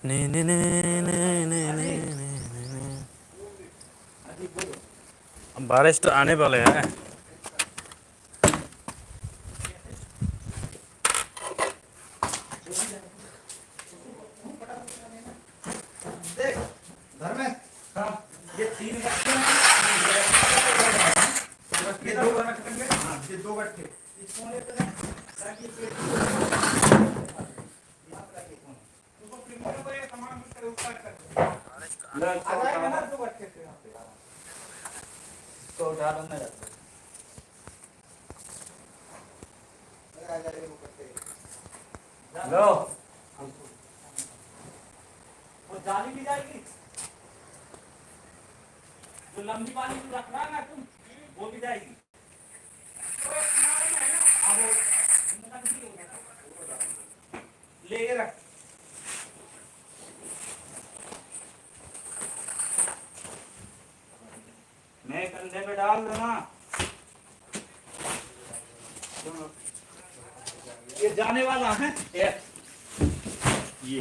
ने ने ने ने ने ने ने बारिश तो आने वाले हैं। ये तीन गट्ठे हैं, ये दो गट्ठे, हाँ ये दो गट्ठे इस कोने पे हैं, ताकि पेड़ उसको प्रीमियर को ये सामान कर ऊपर कर आ जाएगा ना दो गट्ठे से यहाँ पे तो उठा लो मैं लो वो जाली भी जाएगी जो लंबी वाली जो रख रहा है ना तुम वो भी जाएगी ले रख मैं कंधे पे डाल दूंगा ये जाने वाला है ये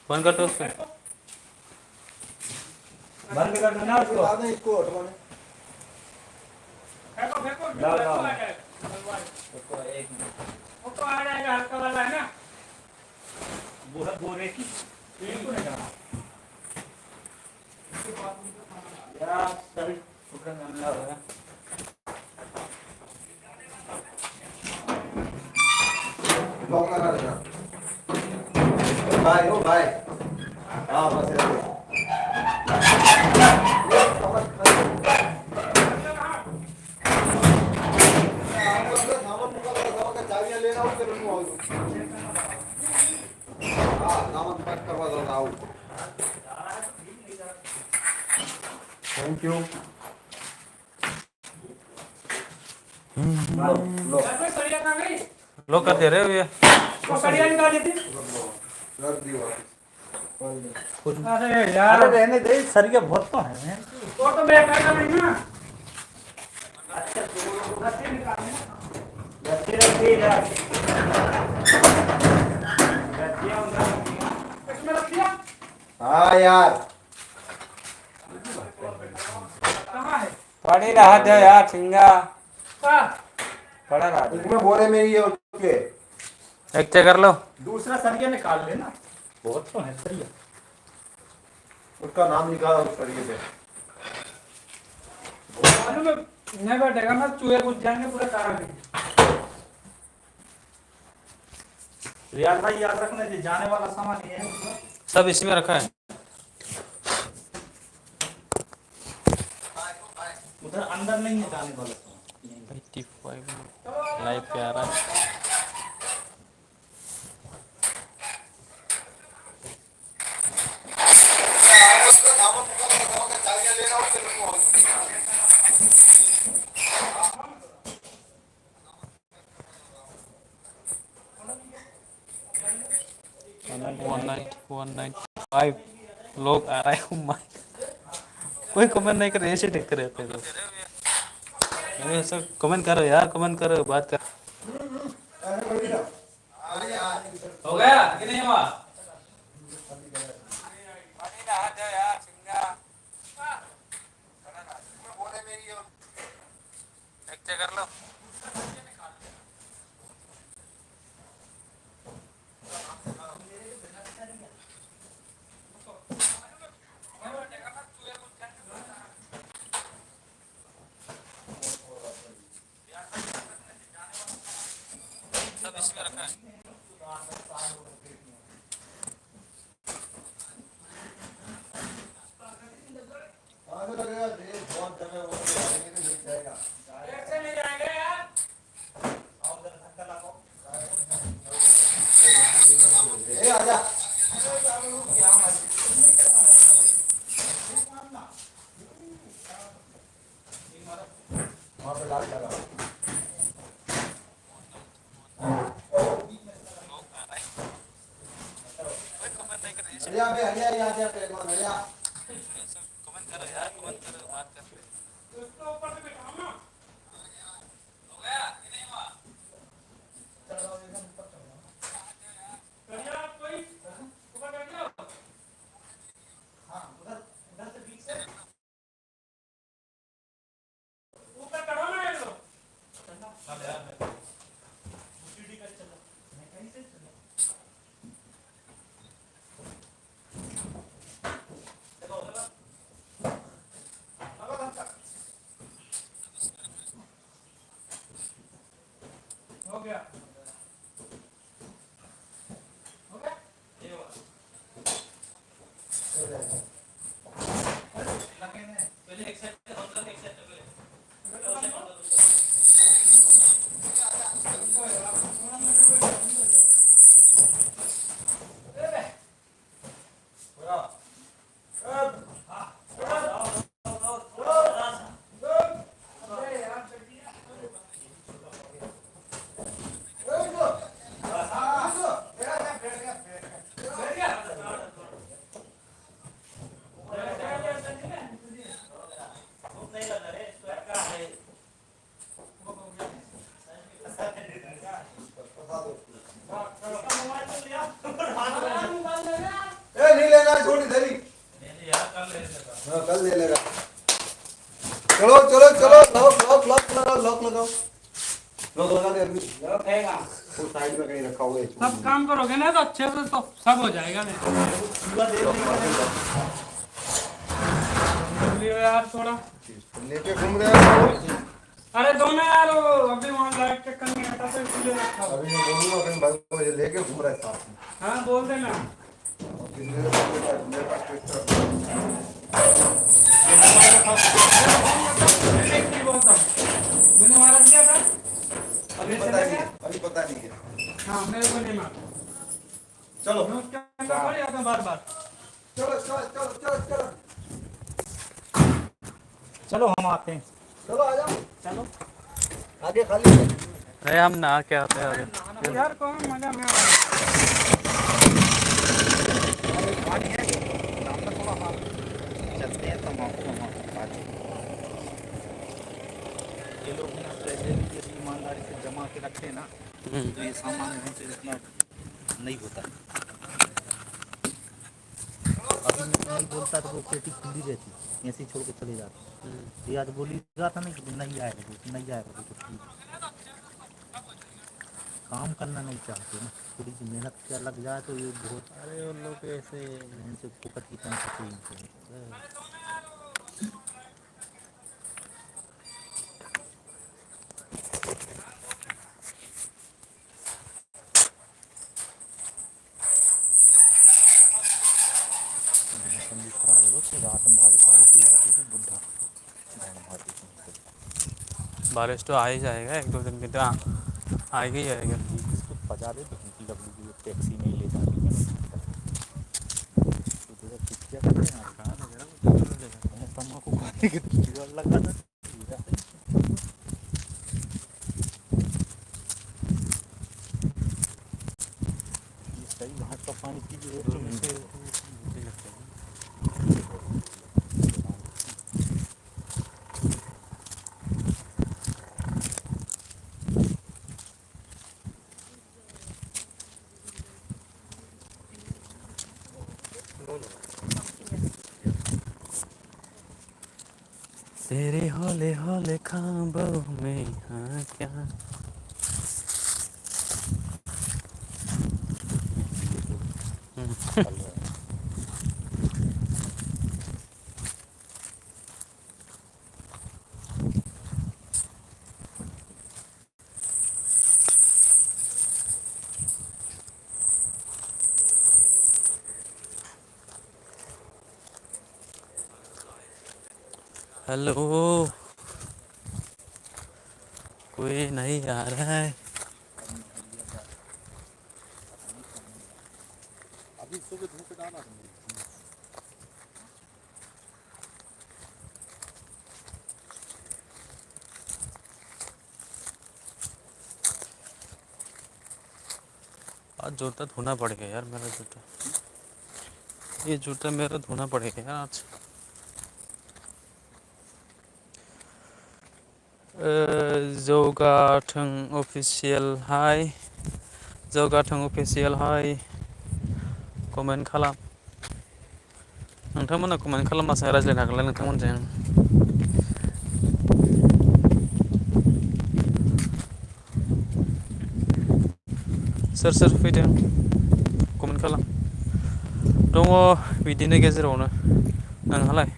बंद कर दो उसको। बंद कर देना उसको इसको हटवाने फेंको फेंको फेंको एक फोटो आ जाएगा हल्का वाला है ना बोरे की इनको नहीं करना यार सभी फुकरा गंदा हो गया मौका ना देना भाई ओ भाई हाँ बस ऐसे चाबियां लेना हो फिर उनको हाँ सामान पैक करवा दो आओ थैंक यू लो लो कर दे रहे हो ये वो सरिया निकाल देती कर दियो अरे यार रहने दे सरिया बहुत तो है तो बेकार नहीं ना अच्छा रस्सी निकालने रस्सी रस्सी रस्सियां उधर इसमें रस्सियां हाँ यार कहाँ है पड़ी रहा था यार सिंगा कहाँ पड़ा रहा इसमें बोरे में ही है उसके एक चेक कर लो। दूसरा सरिया निकाल लेना बहुत तो है सरिया उसका नाम निकाला उस तरीके से मालूम है नहीं बैठेगा ना चूहे घुस जाएंगे पूरे कार में रियाज भाई याद रखना जी जाने वाला सामान ये है सब इसमें रखा है। उधर अंदर नहीं है जाने वाला सामान 85 लाइव पे आ रहा है। चाबियां लेना हो फिर उनको 195 लोग आ रहे हैं। कोई कमेंट नहीं कर रहे, ऐसे देखते रहते हैं लोग। अरे ऐसा कमेंट करो यार, कमेंट करो, बात कर। हो गया कि नहीं हुआ? कर लो। सब इसमें रखा है। बहुत जगह मिल जाएगा। कैसे ले जाएंगे? हरिया पे हरिया यहाँ पे हरिया कमेंट करो यार, कमेंट करो, बात करते हैं। उसको ऊपर से बिठाओ ना। हो गया कि नहीं हुआ? करिया आप कोई ऊपर कर दिया। हाँ उधर उधर से बीच से ऊपर करो ना ये लोग। चल यार मैं सीढ़ी का चलो मैं कहीं से चलो। हो गया हो गया ये हुआ। पहले एक सेट हम लोग एक सेट पहले नहीं लगा रे, स्क्वायर का है। ए नहीं लेना छोड़ इधर ही नहीं यार, कल ले लेगा। हाँ कल ले लेगा चलो चलो चलो लॉक लगाओ लॉक लगा दे अभी वो साइड में कहीं रखा हुआ है सब काम करोगे ना तो अच्छे से तो सब हो जाएगा नहीं। लियो यार थोड़ा। लेके घूम रहे हो अरे दो ना यार, वो अभी वहाँ लाइट चेक करने आता तो इसलिए रखा हुआ। अभी मैं बोलूंगा कहीं भाई को ये लेके घूम रहा है साथ में हाँ बोल देना। मेरे पास ट्विटर नहीं बोलता हूँ। मैंने वहाँ रख दिया था अभी पता नहीं है अभी पता नहीं है हाँ मेरे को नहीं मालूम। चलो मैं उसके अंदर पड़ जाता बार बार। चलो चलो चलो चलो चलो चलो हम आते हैं। चलो आ जाओ चलो आगे खाली है अरे हम नहा के आते हैं आगे। यार कौन मजा में आ रहा है। चलते हैं तो ये लोग ना पहले भी यदि ईमानदारी से जमा के रखे ना तो ये सामान हमसे इतना नहीं होता। अभी मैं नहीं बोलता तो वो पेटी खुली रहती ऐसे ही छोड़ के चले जाते। ये आज बोली रहा था ना कि नहीं आएगा नहीं आएगा तो ठीक। काम करना नहीं चाहते ना, थोड़ी सी मेहनत क्या लग जाए तो ये बहुत। अरे उन लोग ऐसे इनसे फुकट की पैसे मौसम भी खराब होगा तो रात में बारिश वारिश हो जाती है तो बुढ़ा बारिश तो आ ही जाएगा, एक दो दिन के तो आ ही जाएगा। इसको बजा दे तो लकड़ी की टैक्सी नहीं ले जाती तम्बाकू खाने के जुगाड़ लगा था। ये सही घाट का पानी पीजिए तेरे हौले हौले खाबों में हाँ क्या। हेलो, कोई नहीं आ रहा है। अभी सुबह धूप डाला जूता धोना पड़ेगा यार मेरा जूता, ये जूता मेरा धोना पड़ेगा यार आज। जौगाथों अफिसियेल हाय, जौगाथों अफिसियेल हाय, कमेन्ट खालाम। नोंथांमोना कमेन्ट खालामबासो रायज्लायनो हागोनलाय नोंथांमोनजों। सोर सोर फैदों कमेन्ट खालाम। दङ बिदिनो गेजेरावनो, नोंहालाय?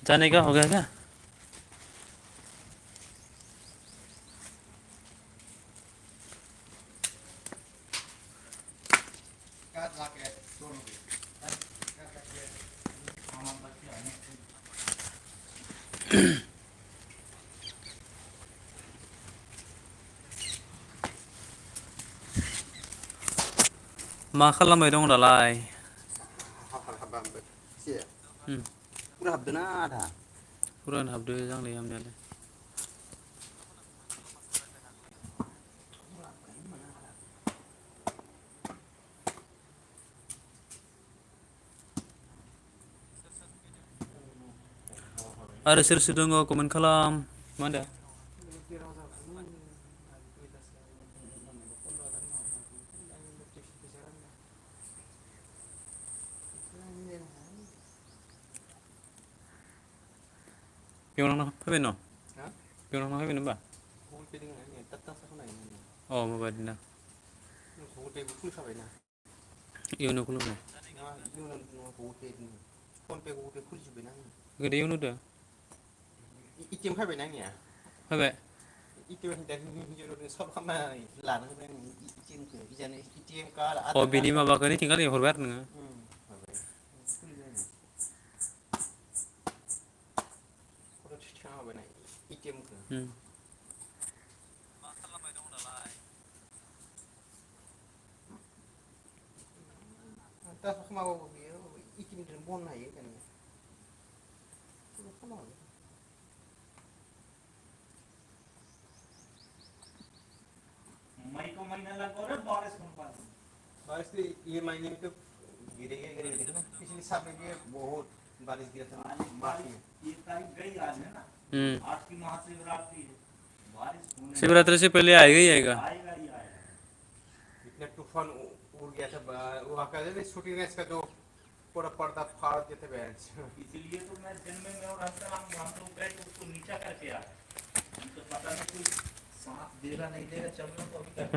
जाने का हो गया क्या? मा खालामबाय दं दालाय? पुरा हाबदोना आधा? पुरानो हाबदो आंलाय हाबनायालाय। आरो सोर सोर दङ कमेन्ट खालाम। मा होनदों? बेयावनो फैबाय न'? बेयावनो फैबाय होनबा? अ बेबायदिनो इयुनाव खुलुमबाय। गोदो इयुन होदो इटिएम फैबायना आंनिया? फैबाय। अ बिनि माबाखौ नैथिं गारना हरबाय आरो नोङो? मा खालामबाय दं दालाय? मई को महीना लगा और बारिश कौन पास बारिश तो ये महीने में तो गिरेगा ना, पिछले साल में भी बहुत बारिश गिरा था मार्च में। ये तारीख गई आज है ना, 8 की महाशिवरात्रि है, बारिश शिवरात्रि से पहले आएगा ही आएगा। आएगा ही आएगा। इतना तूफान उड़ गया था वहाँ का शूटिंग रेंज का जो पूरा पर्दा फाड़ देते बैंच। इसलिए तो मैं दिन में और हम तो गए तो उसको नीचा करके आए, हमको पता नहीं कोई सांप देगा नहीं देगा, चल रहा तो अभी तक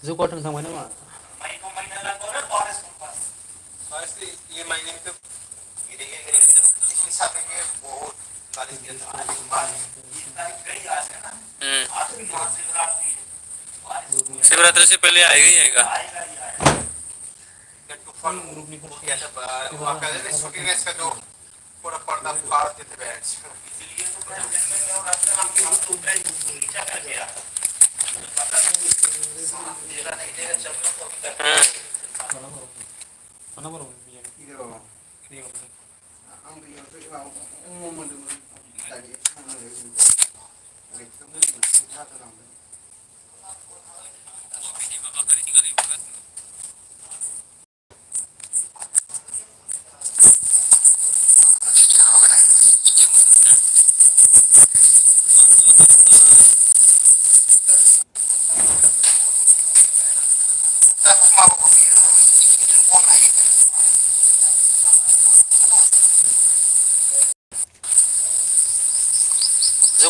जौगाथों थांबाय नामा? मई को महीना लगा और बारिश कौन पास बारिश तो ये महीने में तो गिरेगा, पिछले साल में भी बहुत बारिश गिरा था ये तारीख गई आज है ना, 8 की महाशिवरात्रि है, बारिश शिवरात्रि से पहले आएगा ही आएगा। आएगा ही आएगा। तूफान उड़ गया था वहाँ का शूटिंग रेंज का जो पूरा पर्दा फाड़ देते बैंच। इसलिए तो मैं दिन में और हम तो गए तो उसको नीचा करके आए, हमको पता नहीं सांप देगा नहीं देगा, चल रहा तो अभी तक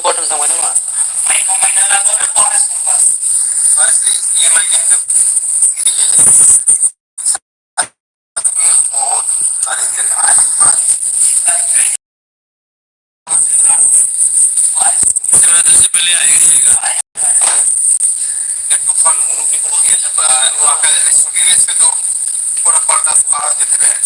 कॉटन समझ में से पहले आएगा तूफान तो पूरा पर्दा फाड़ देते रहे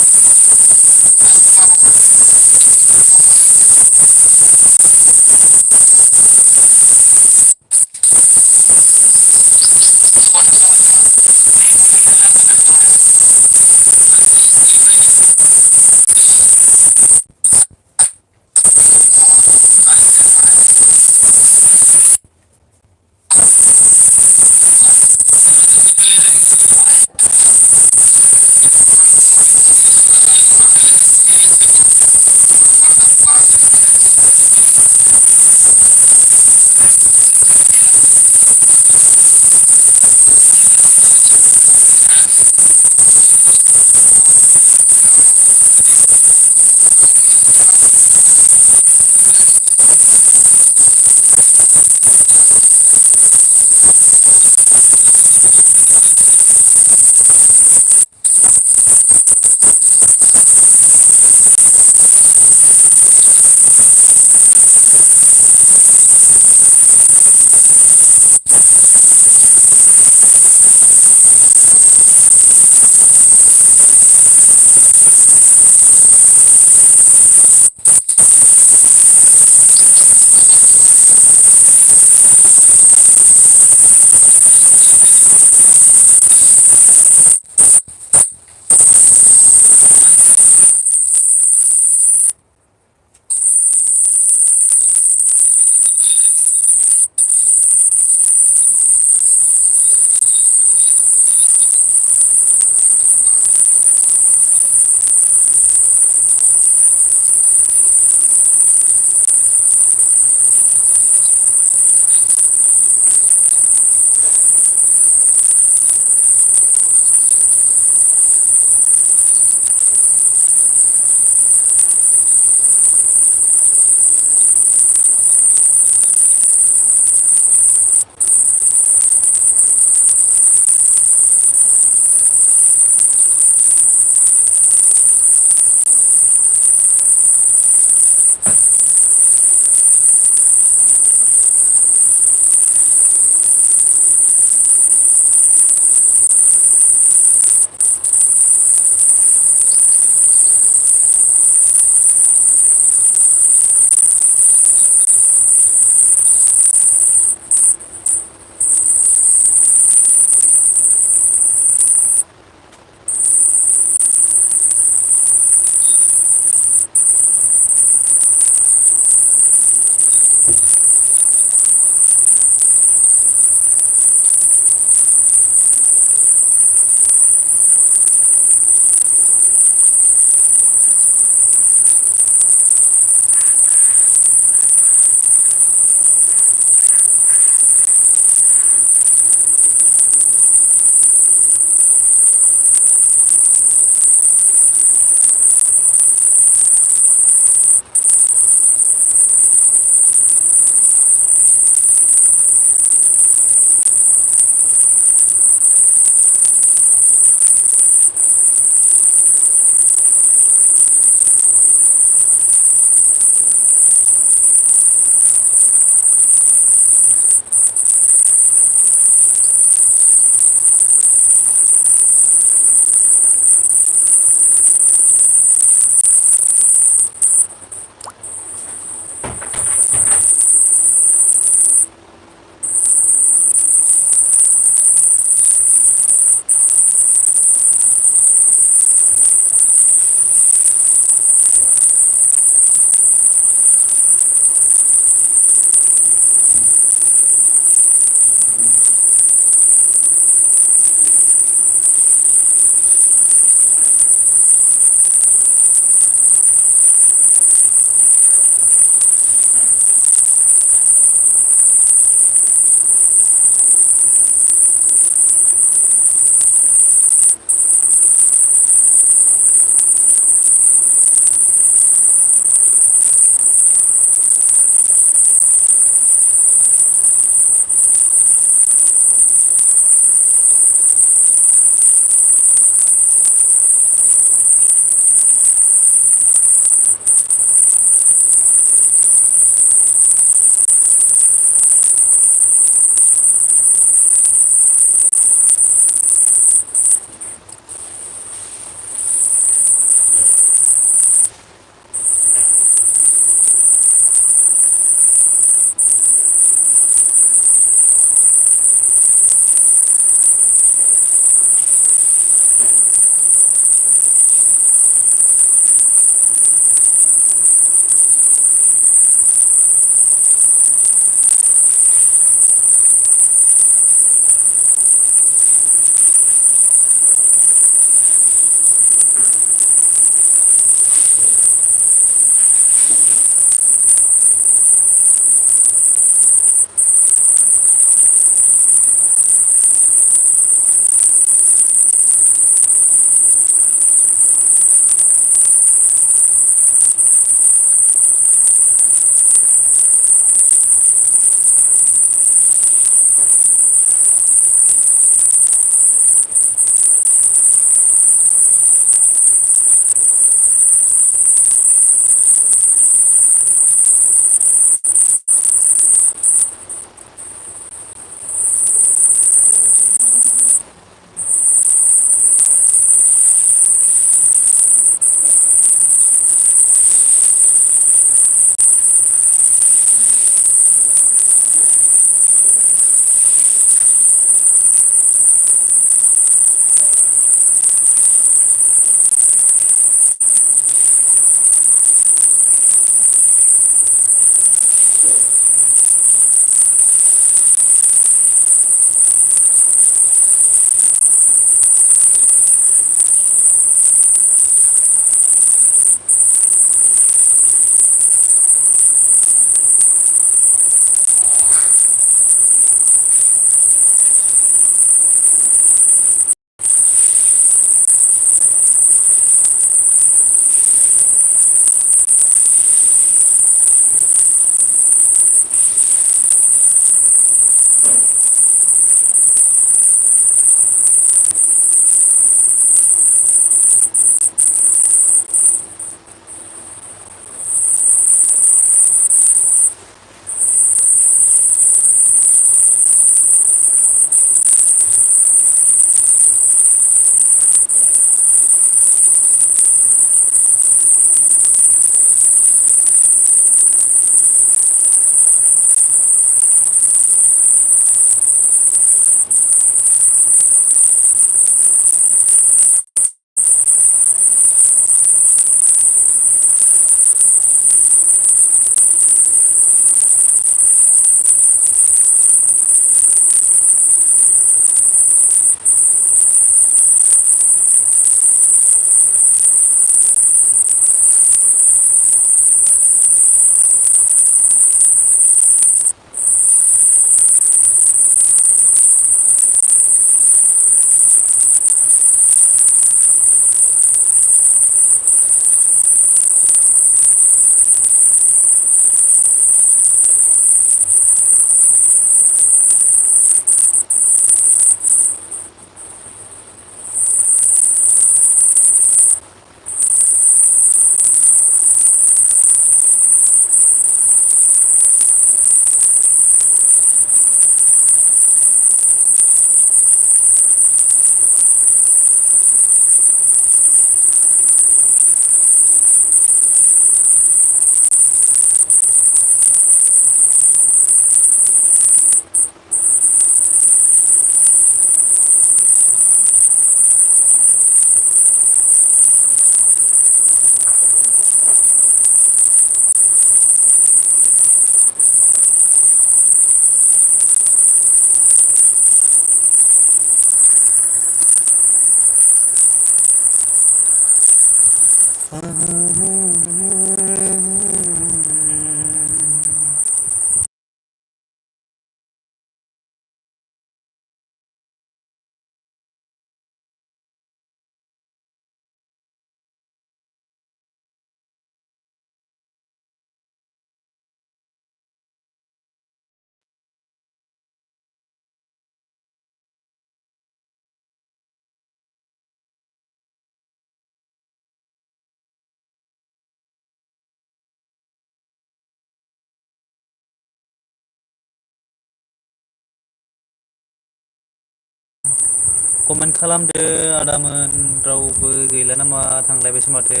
कमेन्ट खालामदो आदामोन रावबो गैला नामा थांलायबायसो माथो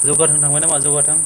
जौगाथों थांबाय नामा जौगाथों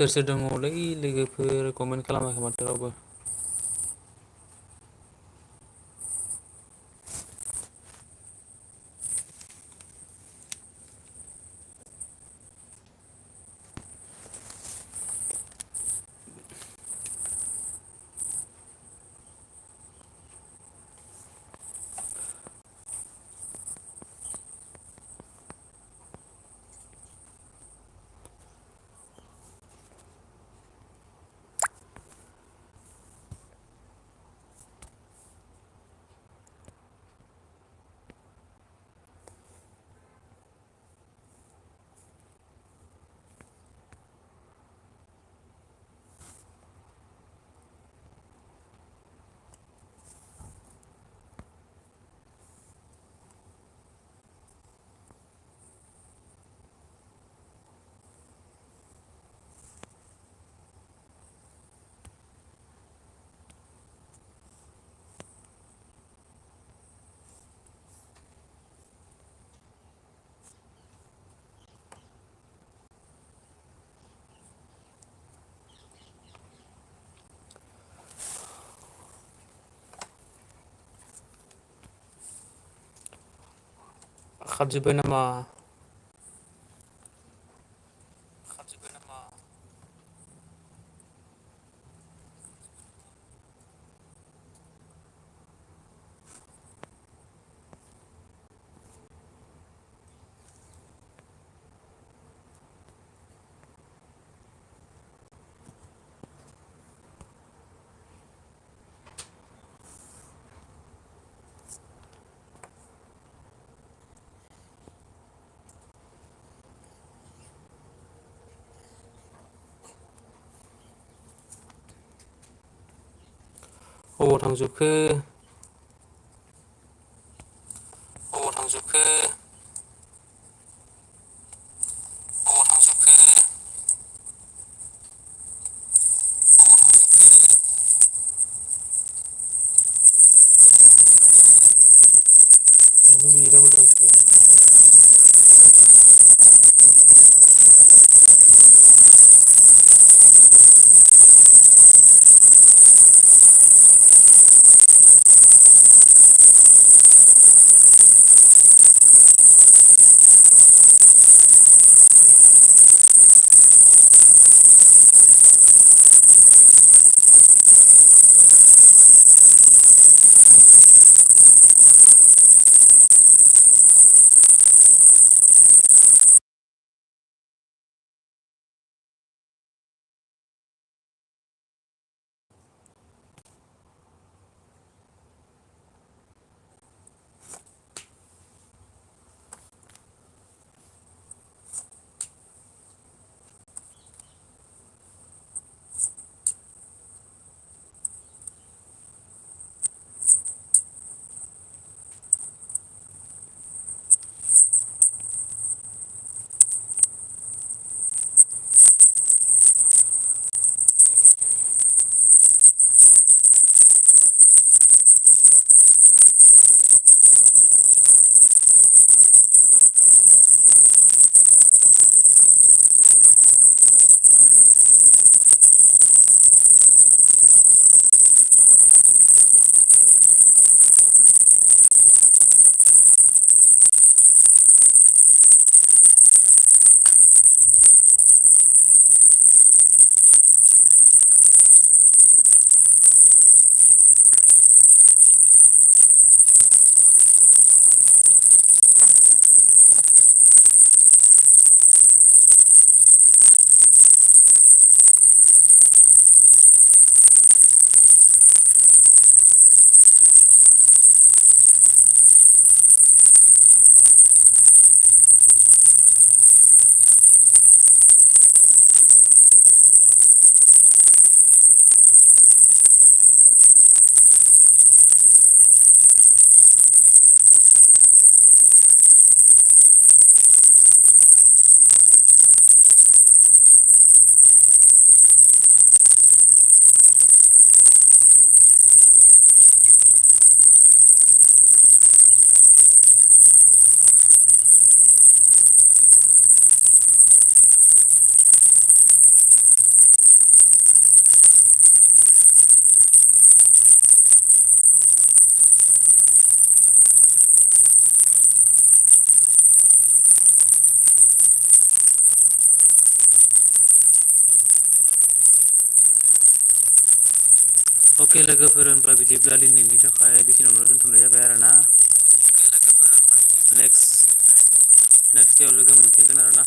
सोर सोर दङलै लोगोफोर कमेन्ट खालामाखै माथो रावबो। खारजोब्बाय नामा? अबाव थांजोबखो? अबाव थांजोबखो? अबाव थांजोबखो? मानो बिदाबो दंफैया? अके लोगोफोर होनब्ला बिदिब्ला दिनैनि थाखाय बेखिनियावनो दोनथ'नाय जाबाय आरो ना नेक्स्ट डेआव लोगो मोनफिनगोन आरो ना